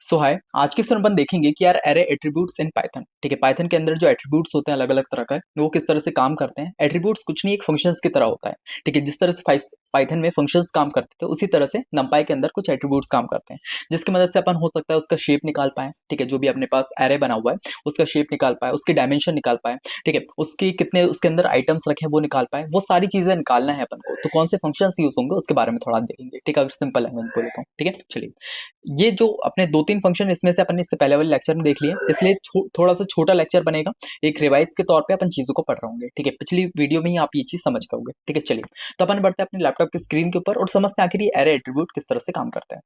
सो हाय, आज के सेशन अपन देखेंगे कि यार एरे एट्रीब्यूट्स इन पाइथन। ठीक है, पाइथन के अंदर जो एट्रीब्यूट्स होते हैं अलग अलग तरह का वो किस तरह से काम करते हैं। एट्रीब्यूट्स कुछ नहीं, एक फंक्शंस की तरह होता है। ठीक है, जिस तरह से पाइथन में फंक्शंस काम करते थे उसी तरह से नंपाई के अंदर कुछ एट्रीब्यूट्स काम करते हैं, जिसकी मदद से अपन हो सकता है उसका शेप निकाल पाए। ठीक है, जो भी अपने पास एरे बना हुआ है उसका शेप निकाल पाए, उसकी डायमेंशन निकाल पाए। ठीक है, उसकी कितने उसके अंदर आइटम्स रखे वो निकाल पाए। वो सारी चीजें निकालना है अपन को, तो कौन से फंक्शंस यूज होंगे उसके बारे में थोड़ा देखेंगे। ठीक है, अगर सिंपल लैंग्वेज में बोले तो। ठीक है, चलिए, ये जो अपने दो तीन फंक्शन इसमें से अपन ने इससे पहले वाले लेक्चर में देख लिए, इसलिए थोड़ा सा छोटा लेक्चर बनेगा। एक रिवाइज के तौर पे अपन चीजों को पढ़ रहे होंगे। ठीक है, पिछली वीडियो में ही आप ये चीज समझ गए। ठीक है, चलिए, तो अपन बढ़ते हैं अपने लैपटॉप की स्क्रीन के ऊपर और समझते हैं आखिर ये एरे एट्रीब्यूट किस तरह से काम करता है।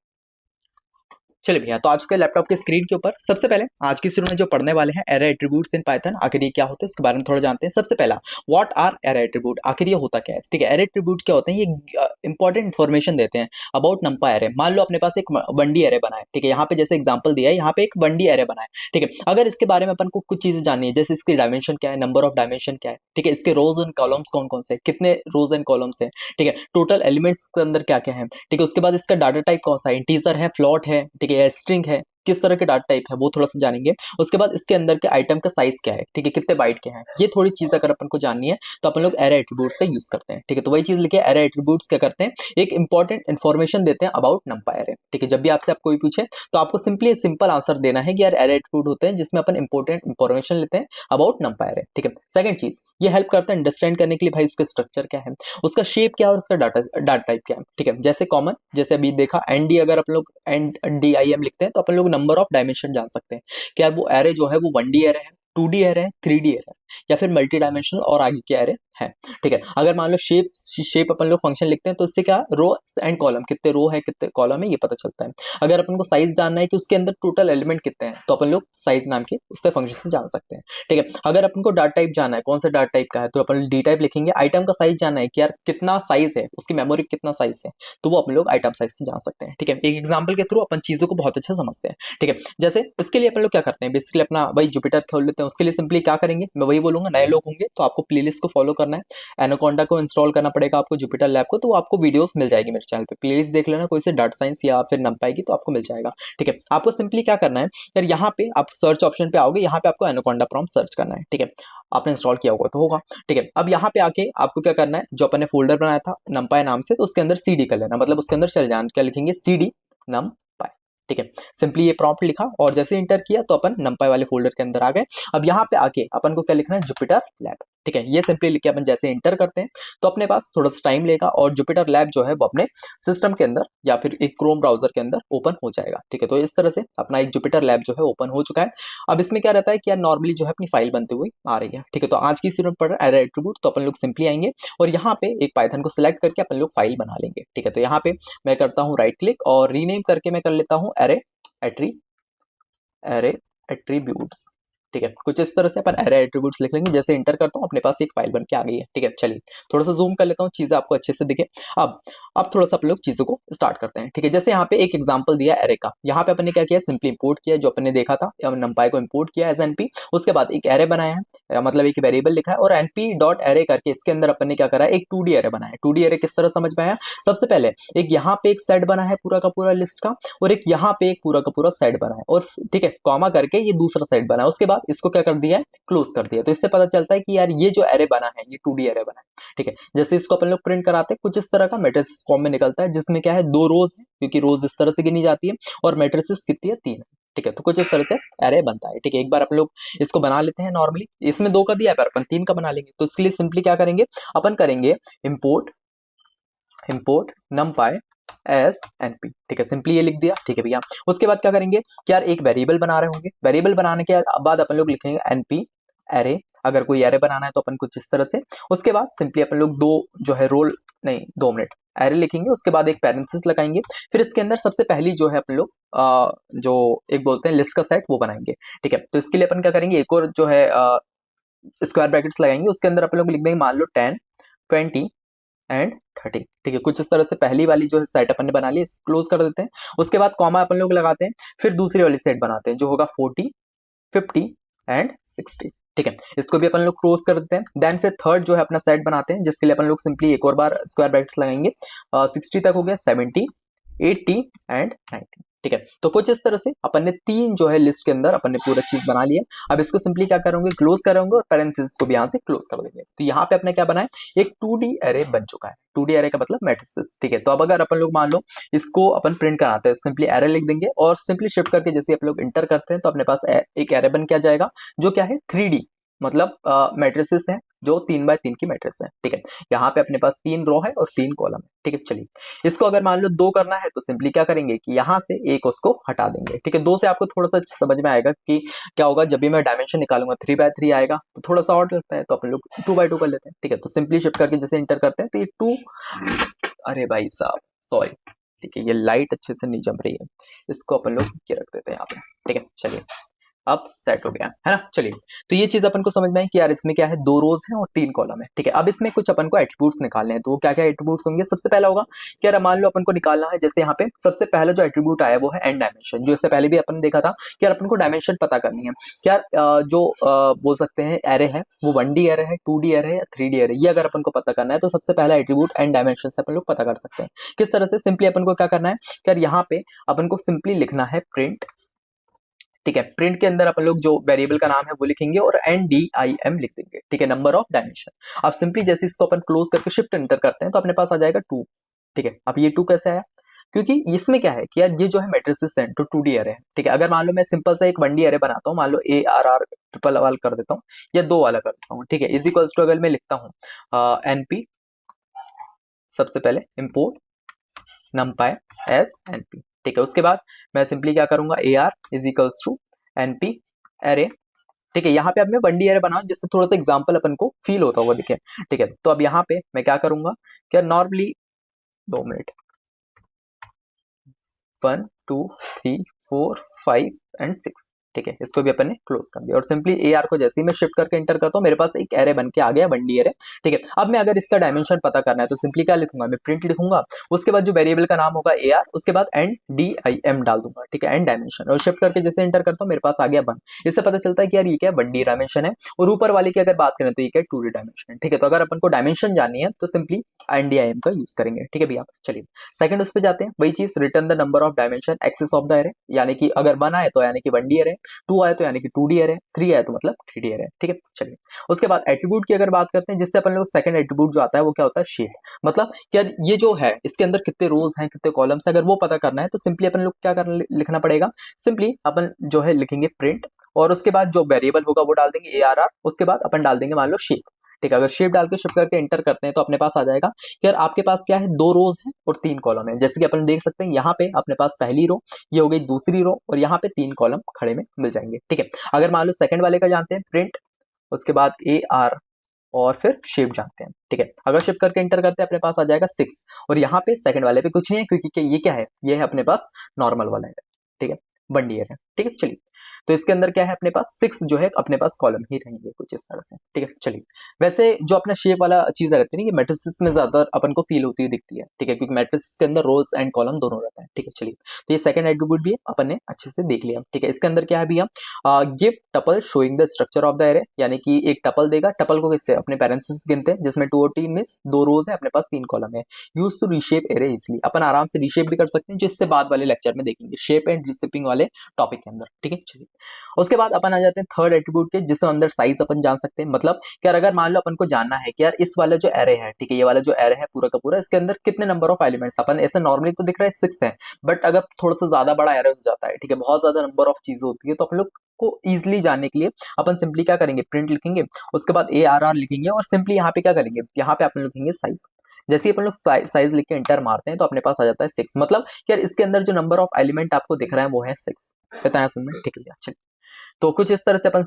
चलिए भैया, तो आज के लैपटॉप के स्क्रीन के ऊपर सबसे पहले आज की शुरू में जो पढ़ने वाले हैं एरे एट्रीब्यूट्स इन पाइथन, आखिर ये क्या होते हैं उसके बारे में थोड़ा जानते हैं। सबसे पहला, व्हाट आर एरे एट्रीब्यूट, आखिर ये होता क्या है। ठीक है, एरे एट्रीब्यूट क्या होते हैं, ये इंपॉर्टेंट इन्फॉर्मेशन देते हैं अबाउट नंपा एरे। मान लो अपने पास एक बंडी एरे बना है। ठीक है, यहाँ पे जैसे एग्जाम्पल दिया है, यहाँ पे एक बंडी एरे बना है। ठीक है, अगर इसके बारे में अपन को कुछ चीजें जाननी है, जैसे इसकी डायमेंशन क्या है, नंबर ऑफ डायमेंशन क्या है। ठीक है, इसके रोज एंड कॉलम्स कौन कौन से, कितने रोज एंड कॉलम्स है। ठीक है, टोटल एलिमेंट्स के अंदर क्या क्या है। ठीक है, उसके बाद इसका डाटा टाइप कौन सा है, इंटीजर है, फ्लोट है, ठीक है, स्ट्रिंग है, किस तरह के डाटा टाइप है वो थोड़ा सा जानेंगे। उसके बाद इसके अंदर के आइटम का साइज क्या है। ठीक है, कितने बाइट के हैं, ये थोड़ी चीज अगर अपन को जाननी है तो अपन लोग एरे एट्रीब्यूट्स का यूज करते हैं। ठीक है, तो वही चीज लिखे, एरे एट्रीब्यूट्स क्या करते हैं, एक इंपॉर्टेंट इन्फॉर्मेशन देते हैं अबाउट नंपा एरे। ठीक है, जब भी आपसे आप कोई पूछे तो आपको सिंपली सिंपल आंसर देना है कि यार एरे एट्रीब्यूट होते हैं जिसमें अपन इंपॉर्टेंट इन्फॉर्मेशन लेते हैं अबाउट नंपा एरे। ठीक है, सेकंड चीज ये हेल्प करता है अंडरस्टैंड करने के लिए, भाई उसका स्ट्रक्चर क्या है, उसका शेप क्या है और उसका डाटा टाइप क्या है। ठीक है, जैसे कॉमन, जैसे अभी देखा एनडी, अगर अपन लोग एंड डी आई एम लिखते हैं तो अपन लोग नंबर ऑफ डायमेंशन जान सकते हैं कि यार वो एरे जो है वो 1D एरे है, 2D एरे है, 3D एरे है, या फिर मल्टी डायमेंशनल और आगे के एरे है। ठीक है, अगर मान लो शेप अपन लोग फंक्शन लिखते हैं तो इससे क्या, रो एंड कॉलम, कितने रो है कितने कॉलम है ये पता चलता है। अगर अपन को साइज जानना है कि उसके अंदर टोटल एलिमेंट कितने हैं तो अपन लोग साइज नाम के उससे फंक्शन से जान सकते हैं। ठीक है, अगर अपन को डाटा टाइप जानना है कौन सा डाटा टाइप का है तो अपन डी टाइप लिखेंगे। आइटम का साइज जानना है कि यार कितना साइज है, उसकी मेमोरी कितना साइज है, तो वो अपन लोग आइटम साइज से जान सकते हैं। ठीक है, एक एग्जाम्पल के थ्रू अपन चीजों को बहुत अच्छे समझते हैं। ठीक है, जैसे इसके लिए अपन लोग क्या करते हैं, बेसिकली अपना वही जुपिटर खोल लेते हैं। उसके लिए सिंपली क्या करेंगे, मैं वही बोलूंगा, नए लोग होंगे तो आपको प्लेलिस्ट को फॉलो करना है, एनाकोंडा को इंस्टॉल करना पड़ेगा आपको, जुपिटर लैब को, तो आपको वीडियोस मिल जाएगी मेरे चैनल पे। प्लेलिस्ट देख लेना कोई से डाटा साइंस या फिर नंपाई की, तो आपको मिल जाएगा। ठीक है, आपको सिंपली क्या करना है यार, यहाँ पे आप सर्च ऑप्शन पे आओगे, यहाँ पे आपको एनाकोंडा प्रॉम्प्ट सर्च करना है। ठीक है, आपने इंस्टॉल किया होगा तो होगा। ठीक है, अब यहाँ पे आके आपको क्या करना है, जो अपन ने फोल्डर बनाया था नंपाई नाम से, तो उसके अंदर सीडी कर लेना, मतलब उसके अंदर चल जाना, क्या लिखेंगे, सीडी नंपाई। ठीक है, सिंपली ये प्रॉम्प्ट लिखा और जैसे इंटर किया तो अपन नंपाई वाले फोल्डर के अंदर आ गए। अब यहाँ पे आके अपन को क्या लिखना है, जुपिटर लैब। ठीक है, ये सिंपली लिख के अपन जैसे इंटर करते हैं तो अपने पास थोड़ा सा टाइम लेगा और जुपिटर लैब जो है वो अपने सिस्टम के अंदर या फिर एक क्रोम ब्राउजर के अंदर ओपन हो जाएगा। ठीक है, तो इस तरह से अपना एक जुपिटर लैब जो है ओपन हो चुका है। अब इसमें क्या रहता है कि यार नॉर्मली जो है अपनी फाइल बनते हुए आ रही है। ठीक है, तो आज की सीरीज में पढ़ रहे एरे एट्रीब्यूट, तो अपन लोग सिंपली आएंगे और यहाँ पे एक पाइथन को सिलेक्ट करके अपन लोग फाइल बना लेंगे। ठीक है, तो यहाँ पे मैं करता हूँ राइट क्लिक और रीनेम करके मैं कर लेता हूँ एरे एट्रीब्यूट्स। ठीक है, कुछ इस तरह से अपन एरे एट्रीब्यूट्स लिख लेंगे। जैसे इंटर करता हूँ अपने पास एक फाइल बन के आ गई है। ठीक है, चलिए थोड़ा सा जूम कर लेता हूँ, चीजें आपको अच्छे से दिखे। अब थोड़ा सा अपन लोग चीजों को स्टार्ट करते हैं। ठीक है, जैसे यहाँ पे एक एग्जांपल दिया एरे का, यहाँ पे अपन ने क्या किया, सिंपली इंपोर्ट किया जो अपन ने देखा था, नंपाई को इंपोर्ट किया एज एनपी। उसके बाद एक एरे बनाया है, मतलब एक वेरिएबल लिखा है और एनपी डॉट एरे करके इसके अंदर अपन ने क्या करा है, एक 2D एरे बनाया है। 2D एरे किस तरह समझ में आया, सबसे पहले एक यहाँ पे एक सेट बना है पूरा का पूरा लिस्ट का, और एक यहाँ पे एक पूरा का पूरा सेट बना है, और ठीक है कॉमा करके ये दूसरा सेट बना है। उसके बाद इसको क्या कर दिया है, क्लोज कर दिया। तो इससे पता चलता है कि यार ये जो एरे बना है ये 2D एरे बना है। ठीक है, जैसे इसको अपन लोग प्रिंट कराते हैं कुछ इस तरह का मैट्रिक्स फॉर्म में निकलता है, जिसमें क्या है, 2 रोज है क्योंकि रोज इस तरह से गिनी जाती है और मैट्रिसेस कितनी है, 3 है। ठीक है, तो कुछ इस तरह से एरे बनता है। ठीक है, एक बार अपन लोग इसको बना लेते हैं। नॉर्मली इसमें 2 का दिया है पर अपन 3 का बना लेंगे, तो इसके लिए सिंपली क्या करेंगे, अपन करेंगे इंपोर्ट नंपाई एस एनपी। ठीक है, सिंपली ये लिख दिया। ठीक है भैया, उसके बाद क्या करेंगे कि यार एक वेरिएबल बना रहे होंगे, वेरिएबल बनाने के बाद अपन लोग लिखेंगे एनपी एरे। अगर कोई एरे बनाना है तो अपन कुछ इस तरह से, उसके बाद सिंपली अपन लोग दो जो है रोल नहीं 2 मिनट एरे लिखेंगे, उसके बाद एक पैरेंथेसिस लगाएंगे, फिर इसके अंदर सबसे पहली जो है अपन लोग जो एक बोलते हैं लिस्ट का सेट वो बनाएंगे। ठीक है, तो इसके लिए अपन क्या करेंगे, एक और जो है स्क्वायर ब्रैकेट्स लगाएंगे, उसके अंदर अपन लोग लिख देंगे मान लो 10 20 एंड 30। ठीक है, कुछ इस तरह से पहली वाली जो है सेट अपन ने बना ली, इसको क्लोज कर देते हैं। उसके बाद कॉमा अपन लोग लगाते हैं, फिर दूसरी वाली सेट बनाते हैं जो होगा 40 50 एंड 60। ठीक है, इसको भी अपन लोग क्लोज कर देते हैं। देन फिर थर्ड जो है अपना सेट बनाते हैं, जिसके लिए अपन लोग सिंपली एक और बार स्क्वायर ब्रैकेट्स लगाएंगे। 60 तक हो गया, 70 80 एंड 90। ठीक है। तो कुछ इस तरह से अपन ने 3 जो है लिस्ट के अंदर अपन ने पूरा चीज बना लिया। अब इसको सिंपली क्या करोगे, क्लोज करोगे और पैरेंथेसिस को भी यहाँ से क्लोज कर देंगे। तो यहाँ पे अपने क्या बना है, एक 2D एरे बन चुका है। 2D एरे का मतलब मैट्रिसेस, ठीक है। तो अब अगर अपन लोग मान लो इसको अपन प्रिंट कराते हैं, सिंपली एरे लिख देंगे और सिंपली शिफ्ट करके जैसे अपन लोग इंटर करते हैं तो अपने पास एक एरे बन के आ जाएगा जो क्या है 3D, मतलब मैट्रिसेस है जो 3x3 की मैट्रिक्स है, ठीक है। यहाँ पे अपने पास 3 रो है और 3 कॉलम है, ठीक है। चलिए इसको अगर मान लो 2 करना है तो सिंपली क्या करेंगे कि यहाँ से एक उसको हटा देंगे, ठीक है। 2 से आपको थोड़ा सा समझ में आएगा कि क्या होगा, जब भी मैं डायमेंशन निकालूंगा 3x3 आएगा तो थोड़ा सा और लगता है, तो अपन लोग 2x2 कर लेते हैं, ठीक है। तो सिंपली शिफ्ट करके जैसे इंटर करते हैं तो ये 2, अरे भाई साहब सॉरी, ठीक है। ये लाइट अच्छे से नहीं जम रही है, इसको अपन लोग ये रख देते हैं यहाँ पे, ठीक है। चलिए अब सेट हो गया है ना। चलिए तो ये चीज अपन को समझ में आई कि यार इसमें क्या है, 2 रोज हैं और 3 कॉलम है, ठीक है। अब इसमें कुछ अपन को एट्रीब्यूट्स निकालने हैं, तो वो क्या क्या एट्रीब्यूट्स होंगे। सबसे पहला होगा कि यार मान लो अपन को निकालना है, जैसे यहाँ पे सबसे पहला जो एट्रीब्यूट आया वो है एंड डायमेंशन, जो इससे पहले भी अपन ने देखा था कि यार अपन को डायमेंशन पता करनी है कि यार जो बोल सकते हैं एरे है वो 1D एरे है, 2D एरे है या 3D एरे, ये अगर अपन को पता करना है तो सबसे पहला एट्रीब्यूट एंड डायमेंशन से अपन लोग पता कर सकते हैं। किस तरह से, सिंपली अपन को क्या करना है कि यार यहाँ पे अपन को सिंपली लिखना है प्रिंट, ठीक है। प्रिंट के अंदर अपन लोग जो वेरिएबल का नाम है वो लिखेंगे और NDIM लिख देंगे, ठीक है, नंबर ऑफ डायमेंशन। अब सिंपली जैसे इसको अपन क्लोज करके शिफ्ट एंटर करते हैं तो अपने पास आ जाएगा 2, ठीक है। अब ये 2 कैसे आया, क्योंकि इसमें क्या है कि यार ये जो है मैट्रिसेस हैं तो 2D एरे है, ठीक है। अगर मान लो मैं सिंपल सा एक 1D एरे बनाता हूँ, मान लो ARR ट्रिपल वाला कर देता हूँ या 2 वाला कर देता हूँ, ठीक है। इज इक्वल्स टू अगर मैं लिखता हूँ NP, सबसे पहले इम्पोर्ट numpy एज NP, ठीक है। उसके बाद मैं सिंपली क्या करूंगा AR is equals to NP array, ठीक है। यहाँ पे अब मैं 1D एरे बनाऊं जिससे थोड़ा सा एग्जांपल अपन को फील होता हुआ दिखे, ठीक है। तो अब यहाँ पे मैं क्या करूंगा, क्या नॉर्मली 2 मिनट 1 2 3 4 5 एंड 6, ठीक है। इसको भी अपन ने क्लोज कर दिया और सिंपली AR को जैसे ही मैं शिफ्ट करके एंटर करता हूँ मेरे पास एक एरे बन के आ गया 1D एरे, ठीक है। अब मैं अगर इसका डायमेंशन पता करना है तो सिंपली क्या लिखूंगा, मैं प्रिंट लिखूंगा, उसके बाद जो वेरिएबल का नाम होगा AR, उसके बाद NDIM डाल दूंगा, ठीक है, एंड डायमेंशन, और शिफ्ट करके जैसे एंटर करता हूँ मेरे पास आ गया 1। इससे पता चलता है कि यार ये क्या 1D डायमेंशन है। और ऊपर वाले की अगर बात करें तो ये क्या 2D डायमेंशन है, ठीक है। तो अगर अपन को डायमेंशन जाननी है तो सिंपली NDIM का यूज करेंगे, ठीक है भैया। चलिए सेकंड उस पे जाते हैं, वही चीज, return the number of dimension axes of the array, यानी कि अगर 1 आए तो यानी कि 1D एरे, 2 आए तो यानी कि 2D एरे, 3 आए तो मतलब 3D एरे, ठीक है। चलिए उसके बाद एट्रीब्यूट की अगर बात करते हैं, जिससे अपन लोग सेकंड एट्रीब्यूट जो आता है वो क्या होता है, शेप, मतलब क्या ये जो है इसके अंदर कितने रोज हैं कितने कॉलम्स हैं, अगर वो पता करना है तो सिंपली अपन लोग क्या करना लिखना पड़ेगा, सिंपली अपन जो है लिखेंगे प्रिंट और उसके बाद जो वेरिएबल होगा वो डाल देंगे ARR, उसके बाद अपन डाल देंगे मान लो शेप, ठीक है। अगर शेप डाल के शिफ्ट करके एंटर करते हैं तो अपने पास आ जाएगा कि यार आपके पास क्या है, 2 रोज हैं और 3 कॉलम है। जैसे कि अपन देख सकते हैं यहाँ पे अपने पास पहली रो, ये हो गई दूसरी रो, और यहाँ पे 3 कॉलम खड़े में मिल जाएंगे, ठीक है। अगर मान लो सेकंड वाले का जानते हैं प्रिंट, उसके बाद AR और फिर शेप जानते हैं, ठीक है। अगर शिफ्ट करके एंटर करते हैं अपने पास आ जाएगा 6, और यहाँ पे सेकंड वाले पे कुछ नहीं है क्योंकि ये क्या है, ये है अपने पास नॉर्मल वाला है, ठीक है, 1D है, ठीक है। चलिए तो इसके अंदर क्या है अपने पास 6 जो है अपने पास कॉलम ही रहेंगे कुछ इस तरह से, ठीक है। चलिए वैसे जो अपना शेप वाला चीज रहती है ना, ये मैट्रिसेस में ज्यादा अपन को फील होती हुई दिखती है, ठीक है, क्योंकि मैट्रिसेस के अंदर रोज एंड कॉलम दोनों रहता है, ठीक है। चलिए तो ये सेकंड एट्रीब्यूट भी अपन ने अच्छे से देख लिया, ठीक है। इसके अंदर क्या है भैया, give tuple showing the structure of the array, यानी कि एक टपल देगा, टपल को किससे, अपने पैरेंथेसिस गिनते हैं जिसमें 2 और 3 मींस 2 रोज है, अपने पास 3 कॉलम है। Use to reshape array easily, अपन आराम से रीशेप भी कर सकते हैं, जो इससे बाद वाले लेक्चर में देखेंगे शेप एंड रीशेपिंग वाले टॉपिक के अंदर, ठीक है। चलिए उसके बाद अपन आ जाते हैं थर्ड एट्रीब्यूट के, जिसके अंदर साइज अपन जान सकते हैं, मतलब कि यार अगर मान लो अपन को जानना है कि यार इस वाला जो एरे है, ठीक है, ये वाला जो एरे है पूरा का पूरा, इसके अंदर कितने नंबर ऑफ एलिमेंट्स, अपन ऐसे नॉर्मली तो दिख रहा है 6 है, बट अगर थोड़ा सा ज्यादा बड़ा एरे हो जाता है, ठीक है, बहुत ज्यादा नंबर ऑफ चीजें होती है, तो अपन लोग को इजिली जानने के लिए अपन सिंपली क्या करेंगे, प्रिंट लिखेंगे, उसके बाद ARR लिखेंगे और सिंपली यहाँ पे क्या करेंगे, यहाँ पे अपन लिखेंगे साइज। जैसे ही अपन लोग साइज लिख के एंटर मारते हैं तो अपने पास आ जाता है 6, मतलब यार इसके अंदर जो नंबर ऑफ एलिमेंट आपको दिख रहा है वो है 6, बताया सुन में, ठीक है। अच्छा तो कुछ इस तरह से अपन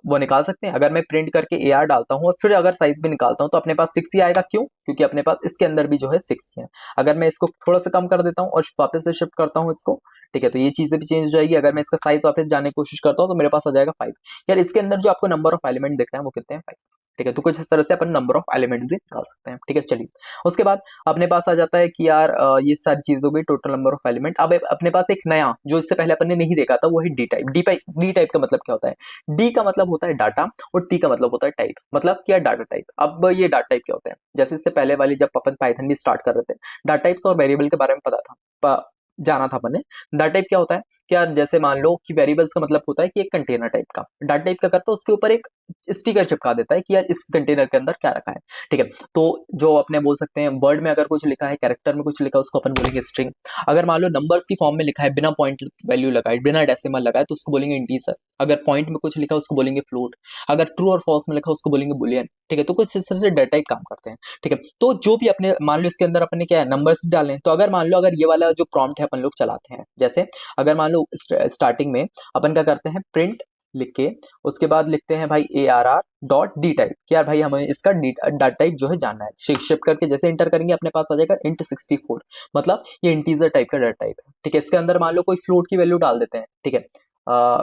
वो निकाल सकते हैं। अगर मैं प्रिंट करके AR डालता हूँ और फिर अगर साइज भी निकालता हूँ तो अपने पास 6 ही आएगा, क्यों, क्योंकि अपने पास इसके अंदर भी जो है 6 ही है। अगर मैं इसको थोड़ा सा कम कर देता हूँ और वापस से शिफ्ट करता हूँ इसको, ठीक है, तो ये चीजें भी चेंज हो जाएगी। अगर मैं इसका साइज वापस जाने की कोशिश करता हूँ तो मेरे पास आ जाएगा 5। यार इसके अंदर जो आपको नंबर ऑफ एलिमेंट दिख रहे हैं वो कितने हैं, 5, ठीक है। तो कुछ इस तरह से अपन नंबर ऑफ एलिमेंट भी निकाल सकते हैं, ठीक है। चलिए उसके बाद अपने पास आ जाता है कि यार ये सारी चीजों की टोटल नंबर ऑफ एलिमेंट। अब अपने पास एक नया जो इससे पहले अपन ने नहीं देखा था वो है डी टाइप। डी टाइप का मतलब क्या होता है, डी का मतलब होता है डाटा और टी का मतलब होता है टाइप, मतलब क्या डाटा टाइप। अब ये डाटा टाइप क्या होता है, जैसे इससे पहले वाली जब अपन पाइथन भी स्टार्ट कर रहे थे, डाटा टाइप्स और वेरिएबल के बारे में पता था, जाना था अपन ने। डाटा टाइप क्या होता है, क्या जैसे मान लो कि वेरिएबल्स का मतलब होता है कि एक कंटेनर टाइप का, डाटा टाइप क्या करता है उसके ऊपर एक स्टिकर चिपका देता है कि यार इस कंटेनर के अंदर क्या रखा है, ठीक है। तो जो अपने बोल सकते हैं वर्ड में अगर कुछ लिखा है, कैरेक्टर में कुछ लिखा है, उसको अपन बोलेंगे स्ट्रिंग। अगर मान लो नंबर्स की फॉर्म में लिखा है, बिना पॉइंट वैल्यू लगाए, बिना डेसिमल लगाए, तो उसको बोलेंगे इंटीजर। अगर पॉइंट में कुछ लिखा है उसको बोलेंगे फ्लोट। अगर ट्रू और फॉल्स में लिखा है उसको बोलेंगे बुलियन, ठीक है। तो कुछ इस तरह से डाटा टाइप काम करते हैं, ठीक है। तो जो भी अपने मान लो इसके अंदर अपने क्या है, नंबर्स डालें, तो अगर मान लो अगर ये वाला जो प्रॉम्प्ट है अपन लोग चलाते हैं, जैसे अगर मान लो स्टार्टिंग में अपन क्या करते हैं, प्रिंट लिख के उसके बाद लिखते हैं भाई ARR डॉट डी टाइप, कि यार भाई हमें इसका डाटा टाइप जो है जानना है। शिफ्ट करके जैसे इंटर करेंगे अपने पास आ जाएगा int 64, मतलब ये इंटीजर टाइप का डाटा टाइप है, ठीक है। इसके अंदर मान लो कोई फ्लोट की वैल्यू डाल देते हैं, ठीक है।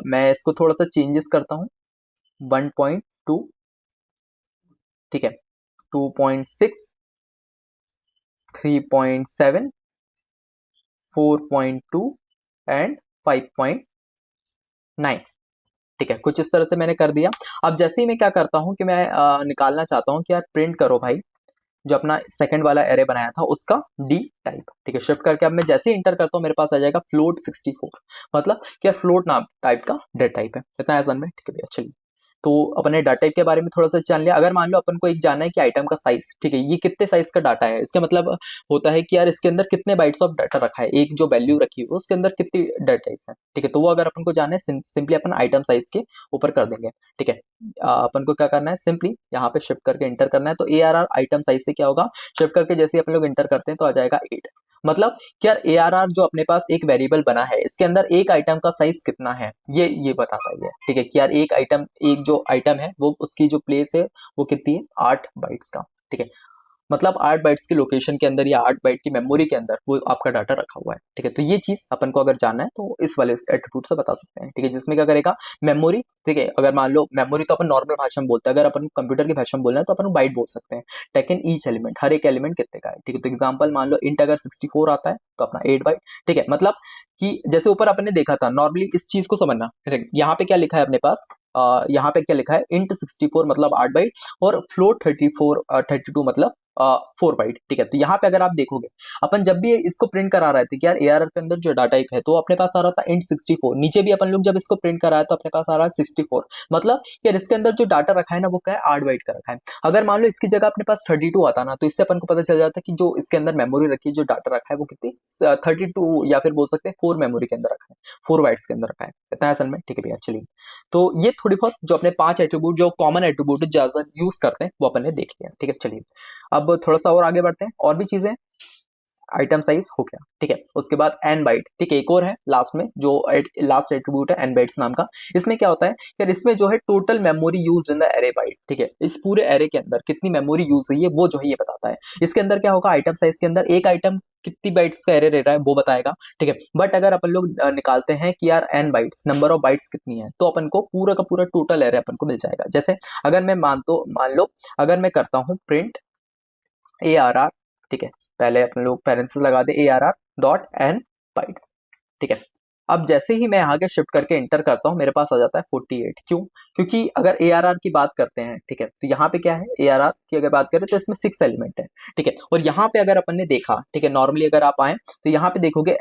मैं इसको थोड़ा सा चेंजेस करता हूँ, 1.2, ठीक है, 2.6, 3.7, 4.2 एंड 5.9, ठीक है। कुछ इस तरह से मैंने कर दिया। अब जैसे ही मैं क्या करता हूं कि मैं निकालना चाहता हूं कि यार प्रिंट करो भाई जो अपना सेकंड वाला एरे बनाया था उसका डी टाइप, ठीक है। शिफ्ट करके अब मैं जैसे ही इंटर करता हूं मेरे पास आ जाएगा फ्लोट 64, मतलब क्या फ्लोट नाम टाइप का डेटा टाइप है। इतना आसान में, ठीक है भैया। चलिए, तो अपने डाटा टाइप के बारे में थोड़ा सा जान लिया। अगर मान लो अपन को एक जानना है कि आइटम का साइज, ठीक है, ये कितने साइज का डाटा है, इसका मतलब होता है कि यार इसके अंदर कितने बाइट्स ऑफ डाटा रखा है, एक जो वैल्यू रखी हुई है उसके अंदर कितनी डाटा टाइप है, ठीक है। तो वो अगर अपन को जानना है सिंपली अपन आइटम साइज के ऊपर कर देंगे, ठीक है। अपन को क्या करना है, सिंपली यहाँ पे शिफ्ट करके इंटर करना है। तो ARR आइटम साइज से क्या होगा, शिफ्ट करके जैसे अपन लोग इंटर करते हैं तो आ जाएगा 8, मतलब क्या ARR जो अपने पास एक वेरिएबल बना है इसके अंदर एक आइटम का साइज कितना है, ये बताता है, ठीक है। कि यार एक आइटम, एक जो आइटम है वो उसकी जो प्लेस है वो कितनी है, 8 बाइट्स का, ठीक है। मतलब 8 बाइट्स की लोकेशन के अंदर या 8 बाइट की मेमोरी के अंदर वो आपका डाटा रखा हुआ है, ठीक है। तो ये चीज अपन को अगर जानना है तो इस वाले एट्रीब्यूट से बता सकते हैं, ठीक है। जिसमें क्या करेगा, मेमोरी, ठीक है। अगर मान लो मेमोरी तो अपन नॉर्मल भाषा में बोलते हैं, अगर अपन कंप्यूटर की भाषा में बोलना है तो अपन बाइट बोल सकते हैं। लेकिन ईच एलिमेंट, हर एक एलिमेंट कितने का है, ठीक है। तो एग्जाम्पल मान लो इंट अगर 64 आता है तो अपना 8 बाइट, ठीक है। मतलब कि जैसे ऊपर अपने देखा था, नॉर्मली इस चीज को समझना, यहाँ पे क्या लिखा है अपने पास, यहाँ पे क्या लिखा है, इंट 64 मतलब 8 बाइट, और फ्लोट 32 मतलब 4 बाइट, ठीक है। तो यहाँ पे अगर आप देखोगे अपन जब भी इसको प्रिंट करा रहे थे कि यार ARR के अंदर जो डाटा टाइप है तो अपने पास आ रहा था इंट 64, नीचे भी अपन लोग जब इसको प्रिंट करा है तो अपने पास आ रहा है 64, मतलब यार इसके अंदर जो डाटा रखा है ना वो क्या है, 8 बाइट का रखा है। अगर मान लो इसकी जगह अपने पास 32 आता ना, तो इससे अपन को पता चल जाता है कि जो इसके अंदर मेमोरी रखी है, जो डाटा रखा है वो कितनी 32, या फिर बोल सकते हैं 4 मेमोरी के अंदर रखा है, 4 बाइट्स के अंदर रखा है। इतना असल में, ठीक है भैया। चलिए, तो ये थोड़ी बहुत जो अपने 5 एट्रीब्यूट जो कॉमन एट्रीब्यूट ज्यादा यूज करते हैं वो अपन ने देख लिया, ठीक है। चलिए, अब थोड़ा सा और आगे बढ़ते हैं, और भी चीजें। आइटम साइज हो गया, ठीक है। उसके बाद एन बाइट, ठीक है। एक और है लास्ट में, जो लास्ट एट्रीब्यूट है एन बाइट्स नाम का। इसमें क्या होता है यार, इसमें जो है total memory use in the array byte, ठीक है। इस पूरे एरे के अंदर कितनी मेमोरी यूज हुई है वो जो है ये बताता है। इसके अंदर क्या होगा, आइटम साइज के अंदर एक आइटम कितनी बाइट्स का एरे रह रहा है वो बताएगा, ठीक है। बट अगर अपन लोग निकालते हैं कि यार n bytes, number of bytes कितनी है, तो अपन को पूरा का पूरा टोटल एरे अपन को मिल जाएगा। जैसे अगर मैं मान लो अगर मैं करता हूँ प्रिंट ARR, ठीक है, पहले अपन लोग पेरेंथेसिस लगा दे ARR डॉट एन बाइट्स, ठीक है। अब जैसे ही मैं आगे शिफ्ट करके इंटर करता हूं मेरे पास आ जाता है 48। क्यों? क्योंकि अगर ARR की बात करते हैं, ठीक है, तो यहाँ पे क्या है, ARR की अगर बात करें तो इसमें 6 एलिमेंट है, ठीक है। और यहाँ पे अगर अपन ने देखा, ठीक है, नॉर्मली अगर आप आए तो यहाँ पे देखोगे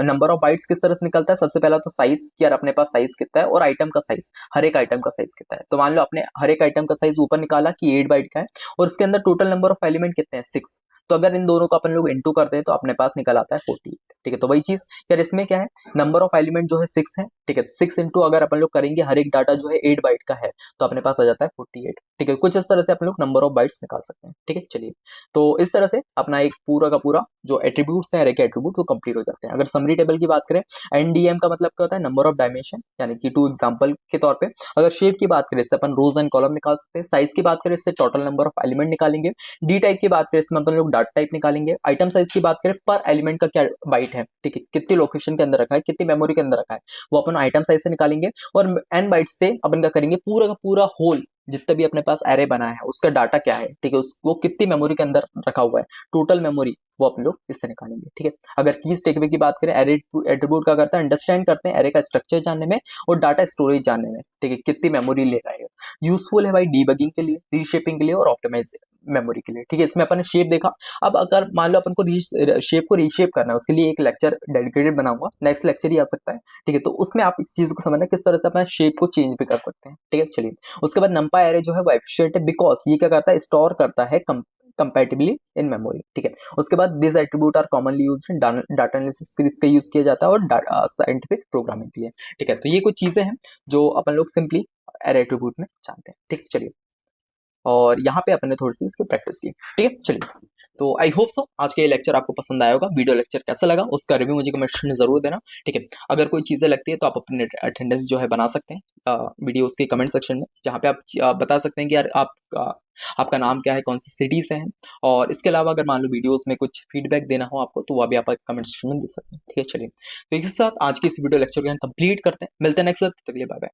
नंबर ऑफ बाइट्स किस तरह से निकलता है। सबसे पहला तो साइज, कि यार अपने पास साइज कितना है, और आइटम का साइज, हर एक आइटम का साइज कितना है। तो मान लो अपने हर एक आइटम का साइज ऊपर निकाला कि 8 बाइट का है, और इसके अंदर टोटल नंबर ऑफ एलिमेंट कितने हैं, 6। तो अगर इन दोनों को अपन लोग इंटू करते हैं तो अपने पास निकल आता है 48, ठीक है। तो वही चीज यार इसमें क्या है, नंबर ऑफ एलिमेंट जो है 6 है, ठीक है। 6 इंटू अगर अपन लोग करेंगे हर एक डाटा जो है 8 बाइट का है, तो अपने पास आ जाता है 48, ठीक है। कुछ इस तरह से अपन लोग नंबर ऑफ बाइट्स निकाल सकते हैं, ठीक है। चलिए, तो इस तरह से अपना एक पूरा का पूरा जो एट्रीब्यूट्स हैं, एरे के एट्रीब्यूट, वो कंप्लीट हो जाते हैं। अगर समरी टेबल की बात करें, एनडीएम का मतलब क्या होता है, नंबर ऑफ डायमेंशन, यानी कि 2 एग्जाम्पल के तौर पे। अगर शेप की बात करें इससे अपन रोज एंड कॉलम निकाल सकते हैं। साइज की बात करें इससे टोटल नंबर ऑफ एलिमेंट निकालेंगे। डी टाइप की बात करें इसमें अपन लोग डाटा टाइप निकालेंगे। आइटम साइज की बात करें पर एलिमेंट का क्या बाइट है, ठीक है, कितनी लोकेशन के अंदर रखा है, कितनी मेमोरी के अंदर रखा है, वो अपन आइटम साइज से निकालेंगे। और एन बाइट से अपन क्या करेंगे, पूरा का पूरा होल जितना भी अपने पास एरे बना है उसका डाटा क्या है, ठीक है, वो कितनी मेमोरी के अंदर रखा हुआ है, टोटल मेमोरी, वो अपन लोग इससे निकालेंगे, ठीक है। अगर कीज टेकअवे की बात करें, एरे एट्रीब्यूट का करता है, अंडरस्टैंड करते हैं एरे का स्ट्रक्चर जानने में और डाटा स्टोरेज जानने में, ठीक है, कितनी मेमोरी ले रहा है। यूजफुल है भाई डीबगिंग के लिए, रीशेपिंग के लिए और ऑप्टिमाइज मेमोरी के लिए। ठीक है, इसमें अपन ने शेप देखा। अब अगर मान लो अपन को शेप को रीशेप करना है, उसके लिए एक लेक्चर डेडिकेटेड बनाऊंगा, नेक्स्ट लेक्चर ही आ सकता है। ठीक है, तो उसमें आप इस चीज को समझना किस तरह से अपना शेप को चेंज भी कर सकते हैं। ठीक है, चलिए उसके बाद नंपा एरे जो है वो एफिशिएंट है बिकॉज ये क्या करता है, स्टोर करता है कंपैटिबली इन मेमोरी। ठीक है, उसके बाद this attribute are commonly used in data analysis के लिए इसका यूज किया जाता है और साइंटिफिक प्रोग्रामिंग के लिए। ठीक है, तो ये कुछ चीजें हैं जो अपन लोग सिंपली एरे एट्रीब्यूट में जानते हैं। ठीक, चलिए और यहाँ पे अपन ने थोड़ी सी इसकी प्रैक्टिस की। ठीक है, चलिए तो आई होप सो आज के ये लेक्चर आपको पसंद आया होगा। वीडियो लेक्चर कैसा लगा उसका रिव्यू मुझे कमेंट में जरूर देना। ठीक है, अगर कोई चीजें लगती है तो आप अपने अटेंडेंस जो है बना सकते हैं वीडियोस के कमेंट सेक्शन में, जहाँ पे आप बता सकते हैं कि यार आपका नाम क्या है, कौन सी सिटी से हैं। और इसके अलावा अगर मान लो वीडियोस में कुछ फीडबैक देना हो आपको तो वह भी आप कमेंट सेक्शन में दे सकते हैं। ठीक है, चलिए तो इसी के साथ आज की इस वीडियो लेक्चर को यहाँ कंप्लीट करते हैं। मिलते हैं नेक्स्ट, तब तक के लिए बाय बाय।